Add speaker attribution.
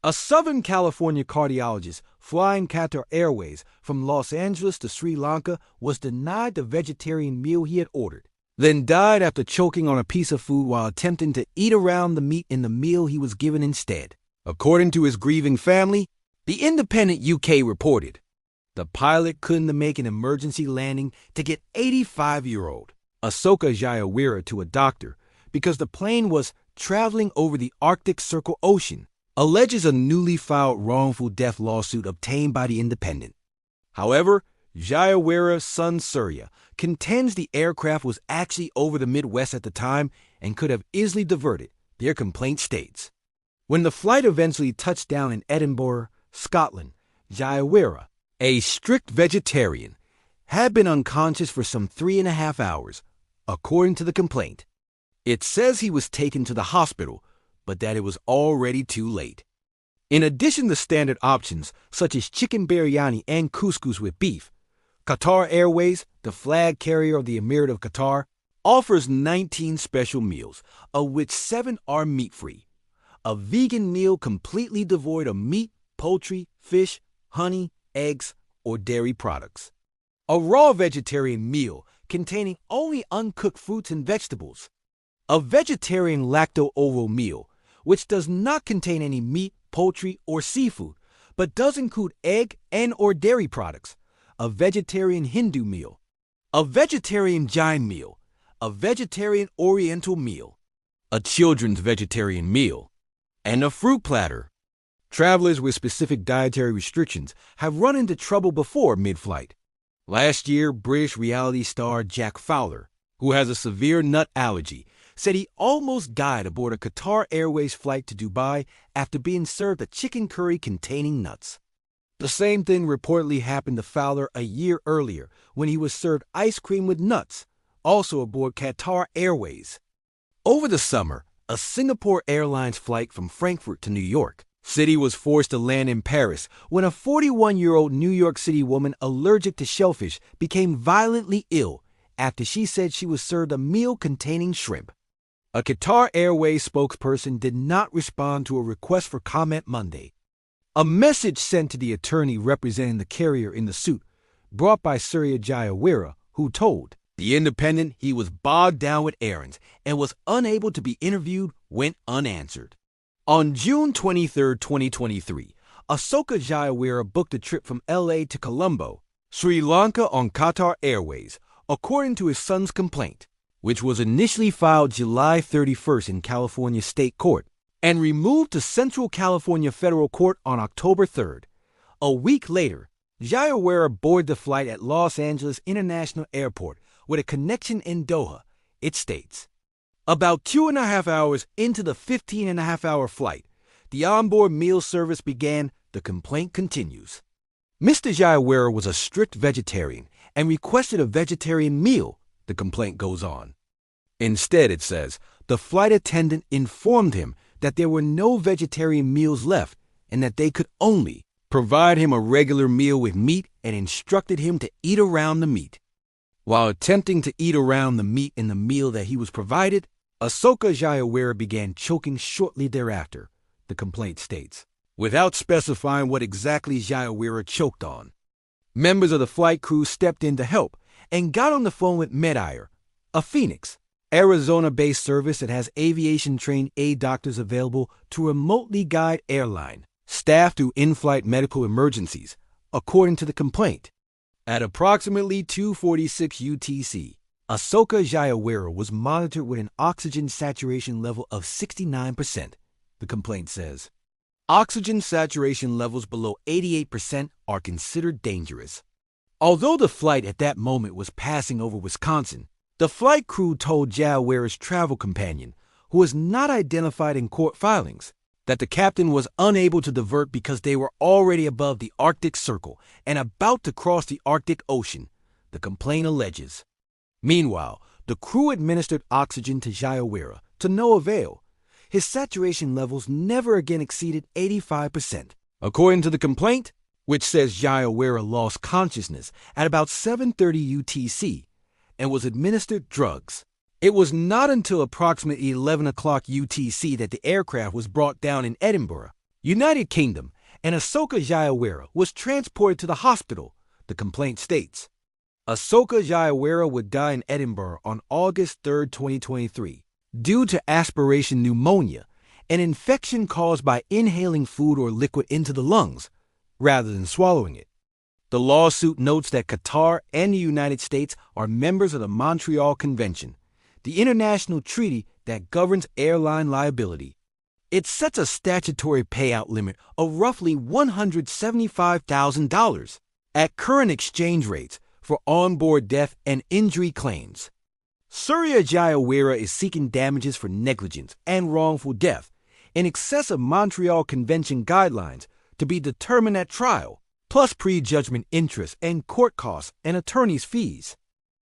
Speaker 1: A Southern California cardiologist flying Qatar Airways from Los Angeles to Sri Lanka was denied the vegetarian meal he had ordered, then died after choking on a piece of food while attempting to eat around the meat in the meal he was given instead. According to his grieving family, The Independent UK reported, the pilot couldn't make an emergency landing to get 85-year-old Asoka Jayawira to a doctor because the plane was traveling over the Arctic Circle Ocean, alleges a newly filed wrongful death lawsuit obtained by The Independent. However, Jayawira's son Surya contends the aircraft was actually over the Midwest at the time and could have easily diverted, their complaint states. When the flight eventually touched down in Edinburgh, Scotland, Jayawira, a strict vegetarian, had been unconscious for some 3.5 hours, according to the complaint. It says he was taken to the hospital, but that it was already too late. In addition to standard options such as chicken biryani and couscous with beef, Qatar Airways, the flag carrier of the Emirate of Qatar, offers 19 special meals, of which 7 are meat-free. A vegan meal completely devoid of meat, poultry, fish, honey, eggs, or dairy products. A raw vegetarian meal containing only uncooked fruits and vegetables. A vegetarian lacto-ovo meal, which does not contain any meat, poultry, or seafood, but does include egg and or dairy products. A vegetarian Hindu meal. A vegetarian Jain meal. A vegetarian Oriental meal. A children's vegetarian meal. And a fruit platter. Travelers with specific dietary restrictions have run into trouble before mid-flight. Last year, British reality star Jack Fowler, who has a severe nut allergy, said he almost died aboard a Qatar Airways flight to Dubai after being served a chicken curry containing nuts. The same thing reportedly happened to Fowler a year earlier when he was served ice cream with nuts, also aboard Qatar Airways. Over the summer, a Singapore Airlines flight from Frankfurt to New York City was forced to land in Paris when a 41-year-old New York City woman allergic to shellfish became violently ill after she said she was served a meal containing shrimp. A Qatar Airways spokesperson did not respond to a request for comment Monday. A message sent to the attorney representing the carrier in the suit, brought by Surya Jayawira, who told The Independent he was bogged down with errands and was unable to be interviewed, went unanswered. On June 23, 2023, Asoka Jayawira booked a trip from L.A. to Colombo, Sri Lanka on Qatar Airways, according to his son's complaint, which was initially filed July 31st in California State Court and removed to Central California Federal Court on October 3rd. A week later, Jayawira boarded the flight at Los Angeles International Airport with a connection in Doha, it states. About 2.5 hours into the 15.5-hour flight, the onboard meal service began, the complaint continues. Mr. Jayawira was a strict vegetarian and requested a vegetarian meal, the complaint goes on. Instead, it says, the flight attendant informed him that there were no vegetarian meals left and that they could only provide him a regular meal with meat and instructed him to eat around the meat. While attempting to eat around the meat in the meal that he was provided, Asoka Jayawira began choking shortly thereafter, the complaint states, without specifying what exactly Jayawira choked on. Members of the flight crew stepped in to help and got on the phone with MedAir, a Phoenix, Arizona-based service that has aviation-trained aid doctors available to remotely guide Airline staff through in-flight medical emergencies, according to the complaint. At approximately 2:46 UTC, Asoka Jayawira was monitored with an oxygen saturation level of 69%, the complaint says. Oxygen saturation levels below 88% are considered dangerous. Although the flight at that moment was passing over Wisconsin, the flight crew told Jayawira's travel companion, who was not identified in court filings, that the captain was unable to divert because they were already above the Arctic Circle and about to cross the Arctic Ocean, the complaint alleges. Meanwhile, the crew administered oxygen to Jayawira to no avail. His saturation levels never again exceeded 85%. According to the complaint, which says Jayawira lost consciousness at about 7:30 UTC and was administered drugs. It was not until approximately 11 o'clock UTC that the aircraft was brought down in Edinburgh, United Kingdom, and Ahsoka Jayawera was transported to the hospital, the complaint states. Ahsoka Jayawera would die in Edinburgh on August 3, 2023, due to aspiration pneumonia, an infection caused by inhaling food or liquid into the lungs, rather than swallowing it. The lawsuit notes that Qatar and the United States are members of the Montreal Convention, the international treaty that governs airline liability. It sets a statutory payout limit of roughly $175,000 at current exchange rates for onboard death and injury claims. Surya Jayawera is seeking damages for negligence and wrongful death in excess of Montreal Convention guidelines to be determined at trial, plus prejudgment interest and court costs and attorney's fees.